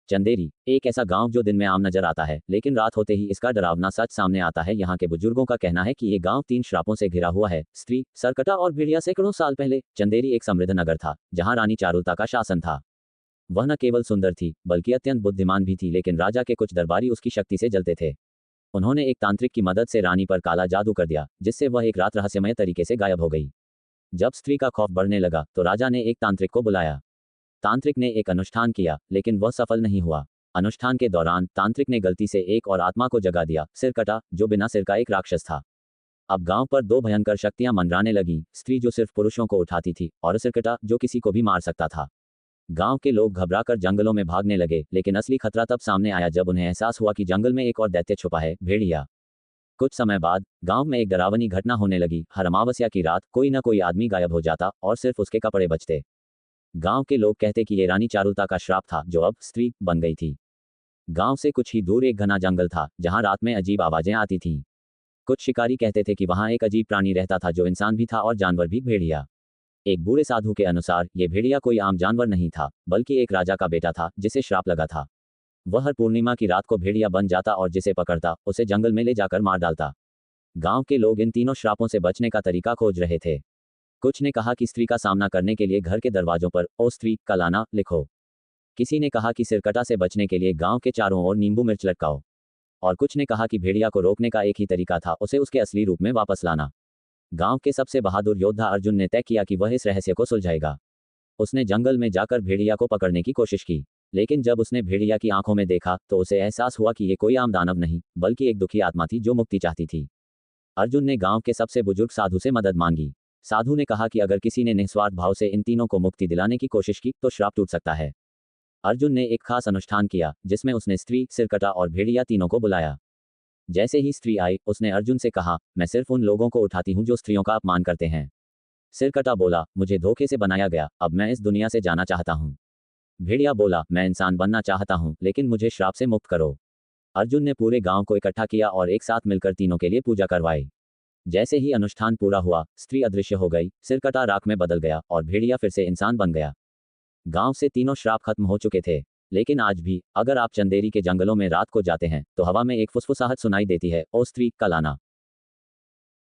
चंदेरी एक ऐसा गांव जो दिन में आम नजर आता है, लेकिन रात होते ही इसका डरावना सच सामने आता है। यहाँ के बुजुर्गों का कहना है कि ये गांव 3 श्रापों से घिरा हुआ है, स्त्री, सरकटा और भेड़िया। सैकड़ों साल पहले चंदेरी एक समृद्ध नगर था, जहाँ रानी चारुलता का शासन था। वह न केवल सुंदर थी, बल्कि अत्यंत बुद्धिमान भी थी, लेकिन राजा के कुछ दरबारी उसकी शक्ति से जलते थे। उन्होंने एक तांत्रिक की मदद से रानी पर काला जादू कर दिया, जिससे वह एक रात रहस्यमय तरीके से गायब हो गई। जब स्त्री का खौफ बढ़ने लगा तो राजा ने एक तांत्रिक को बुलाया। तांत्रिक ने एक अनुष्ठान किया, लेकिन वह सफल नहीं हुआ। अनुष्ठान के दौरान तांत्रिक ने गलती से एक और आत्मा को जगा दिया, सिरकटा, जो बिना सिर का एक राक्षस था। अब गांव पर 2 भयंकर शक्तियां मंडराने लगीं, स्त्री जो सिर्फ पुरुषों को उठाती थी, और सिरकटा जो किसी को भी मार सकता था। गांव के लोग घबराकर जंगलों में भागने लगे, लेकिन असली खतरा तब सामने आया जब उन्हें एहसास हुआ कि जंगल में एक और दैत्य छुपा है, भेड़िया। कुछ समय बाद गांव में एक डरावनी घटना होने लगी। हर अमावस्या की रात कोई न कोई आदमी गायब हो जाता और सिर्फ उसके कपड़े बचते। गांव के लोग कहते कि ये रानी चारुलता का श्राप था, जो अब स्त्री बन गई थी। गांव से कुछ ही दूर एक घना जंगल था, जहां रात में अजीब आवाजें आती थीं। कुछ शिकारी कहते थे कि वहां एक अजीब प्राणी रहता था, जो इंसान भी था और जानवर भी, भेड़िया। एक बूढ़े साधु के अनुसार ये भेड़िया कोई आम जानवर नहीं था, बल्कि एक राजा का बेटा था, जिसे श्राप लगा था। वह हर पूर्णिमा की रात को भेड़िया बन जाता और जिसे पकड़ता उसे जंगल में ले जाकर मार डालता। गांव के लोग इन तीनों श्रापों से बचने का तरीका खोज रहे थे। कुछ ने कहा कि स्त्री का सामना करने के लिए घर के दरवाजों पर "ओ स्त्री, कल आना" लिखो। किसी ने कहा कि सिरकटा से बचने के लिए गांव के चारों ओर नींबू मिर्च लटकाओ। और कुछ ने कहा कि भेड़िया को रोकने का एक ही तरीका था, उसे उसके असली रूप में वापस लाना। गांव के सबसे बहादुर योद्धा अर्जुन ने तय किया कि वह इस रहस्य को सुलझाएगा। उसने जंगल में जाकर भेड़िया को पकड़ने की कोशिश की, लेकिन जब उसने भेड़िया की आंखों में देखा तो उसे एहसास हुआ कि ये कोई आम दानव नहीं, बल्कि एक दुखी आत्मा थी जो मुक्ति चाहती थी। अर्जुन ने गांव के सबसे बुजुर्ग साधु से मदद मांगी। साधु ने कहा कि अगर किसी ने निस्वार्थ भाव से इन तीनों को मुक्ति दिलाने की कोशिश की तो श्राप टूट सकता है। अर्जुन ने एक खास अनुष्ठान किया, जिसमें उसने स्त्री, सिरकटा और भेड़िया तीनों को बुलाया। जैसे ही स्त्री आई, उसने अर्जुन से कहा, मैं सिर्फ उन लोगों को उठाती हूँ जो स्त्रियों का अपमान करते हैं। सिरकटा बोला, मुझे धोखे से बनाया गया, अब मैं इस दुनिया से जाना चाहता हूँ। भेड़िया बोला, मैं इंसान बनना चाहता हूँ, लेकिन मुझे श्राप से मुक्त करो। अर्जुन ने पूरे गांव को इकट्ठा किया और एक साथ मिलकर तीनों के लिए पूजा करवाई। जैसे ही अनुष्ठान पूरा हुआ, स्त्री अदृश्य हो गई, सिरकटा राख में बदल गया और भेड़िया फिर से इंसान बन गया। गांव से तीनों श्राप खत्म हो चुके थे, लेकिन आज भी अगर आप चंदेरी के जंगलों में रात को जाते हैं तो हवा में एक फुसफुसाहट सुनाई देती है, ओ स्त्री, कल आना।